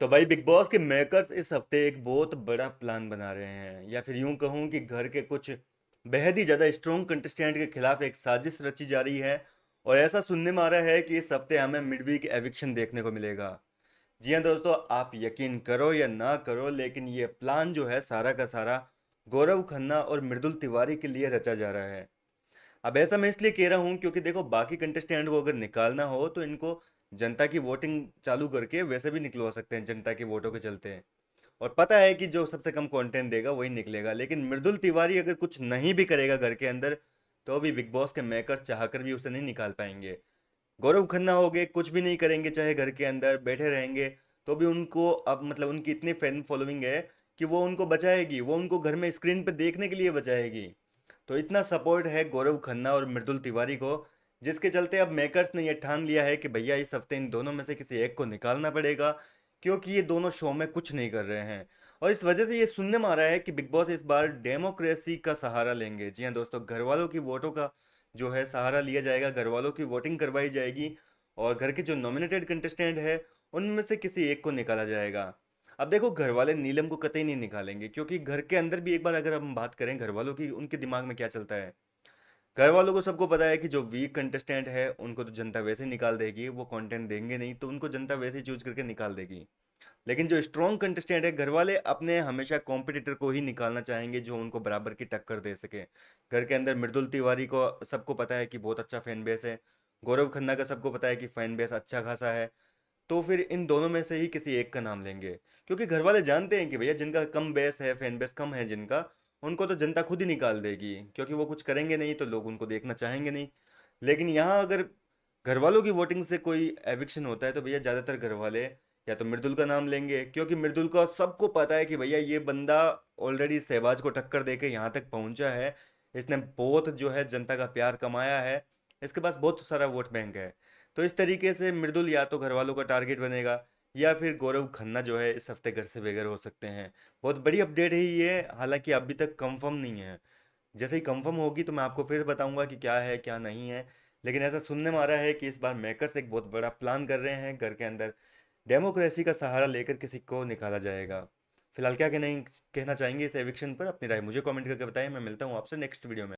तो भाई big boss के मेकर्स इस हफ्ते एक बहुत बड़ा प्लान बना रहे हैं, या फिर यूं कहूं कि घर के कुछ बेहद ही ज़्यादा स्ट्रॉन्ग कंटेस्टेंट के खिलाफ एक साजिश रची जा रही है। और ऐसा सुनने में आ रहा है कि इस हफ्ते हमें मिडवीक एविक्शन देखने को मिलेगा। जी हाँ दोस्तों, आप यकीन करो या ना करो, लेकिन ये प्लान जो है सारा का सारा गौरव खन्ना और मृदुल तिवारी के लिए रचा जा रहा है। अब ऐसा मैं इसलिए कह रहा हूँ क्योंकि देखो, बाकी कंटेस्टेंट को अगर निकालना हो तो इनको जनता की वोटिंग चालू करके वैसे भी निकलवा सकते हैं जनता की वोटों के चलते। और पता है कि जो सबसे कम कंटेंट देगा वही निकलेगा, लेकिन मृदुल तिवारी अगर कुछ नहीं भी करेगा घर के अंदर तो भी बिग बॉस के मेकर्स चाहकर भी उसे नहीं निकाल पाएंगे। गौरव खन्ना हो गए, कुछ भी नहीं करेंगे, चाहे घर के अंदर बैठे रहेंगे तो भी उनको अब मतलब उनकी इतनी फैन फॉलोइंग है कि वो उनको बचाएगी, वो उनको घर में स्क्रीन पे देखने के लिए बचाएगी। तो इतना सपोर्ट है गौरव खन्ना और मृदुल तिवारी को, जिसके चलते अब मेकर्स ने यह ठान लिया है कि भैया इस हफ्ते इन दोनों में से किसी एक को निकालना पड़ेगा, क्योंकि ये दोनों शो में कुछ नहीं कर रहे हैं। और इस वजह से ये सुनने में आ रहा है कि बिग बॉस इस बार डेमोक्रेसी का सहारा लेंगे। जी हाँ दोस्तों, घर वालों की वोटों का जो है सहारा लिया जाएगा, घर वालों की वोटिंग करवाई जाएगी और घर के जो नॉमिनेटेड कंटेस्टेंट है उनमें से किसी एक को निकाला जाएगा। अब देखो, घर वाले नीलम को कतई नहीं निकालेंगे, क्योंकि घर के अंदर भी एक बार अगर हम बात करें घर वालों की, उनके दिमाग में क्या चलता है। घर वालों को सबको पता है कि जो वीक कंटेस्टेंट है उनको तो जनता वैसे ही निकाल देगी, वो कंटेंट देंगे नहीं तो उनको जनता वैसे ही चूज करके निकाल देगी। लेकिन जो स्ट्रॉन्ग कंटेस्टेंट है, घर वाले अपने हमेशा कॉम्पिटिटर को ही निकालना चाहेंगे जो उनको बराबर की टक्कर दे सके। घर के अंदर मृदुल तिवारी को सबको पता है कि बहुत अच्छा फैन बेस है, गौरव खन्ना का सबको पता है कि फैन बेस अच्छा खासा है। तो फिर इन दोनों में से ही किसी एक का नाम लेंगे, क्योंकि घर वाले जानते हैं कि भैया जिनका कम बेस है, फैन बेस कम है जिनका, उनको तो जनता खुद ही निकाल देगी, क्योंकि वो कुछ करेंगे नहीं तो लोग उनको देखना चाहेंगे नहीं। लेकिन यहाँ अगर घर वालों की वोटिंग से कोई एविक्शन होता है तो भैया ज़्यादातर घर वाले या तो मृदुल का नाम लेंगे, क्योंकि मृदुल का सबको पता है कि भैया ये बंदा ऑलरेडी सहवाज को टक्कर देके यहाँ तक पहुँचा है। इसने बहुत जो है जनता का प्यार कमाया है, इसके पास बहुत सारा वोट बैंक है। तो इस तरीके से मृदुल या तो घर वालों का टारगेट बनेगा, या फिर गौरव खन्ना जो है इस हफ्ते घर से बेघर हो सकते हैं। बहुत बड़ी अपडेट है ये, हालांकि अभी तक कंफर्म नहीं है। जैसे ही कंफर्म होगी तो मैं आपको फिर बताऊंगा कि क्या है क्या नहीं है। लेकिन ऐसा सुनने में आ रहा है कि इस बार मेकर्स एक बहुत बड़ा प्लान कर रहे हैं, घर के अंदर डेमोक्रेसी का सहारा लेकर किसी को निकाला जाएगा। फिलहाल क्या कहना चाहेंगे इस एविक्शन पर? अपनी राय मुझे कमेंट करके बताएं। मैं मिलता हूँ आपसे नेक्स्ट वीडियो में।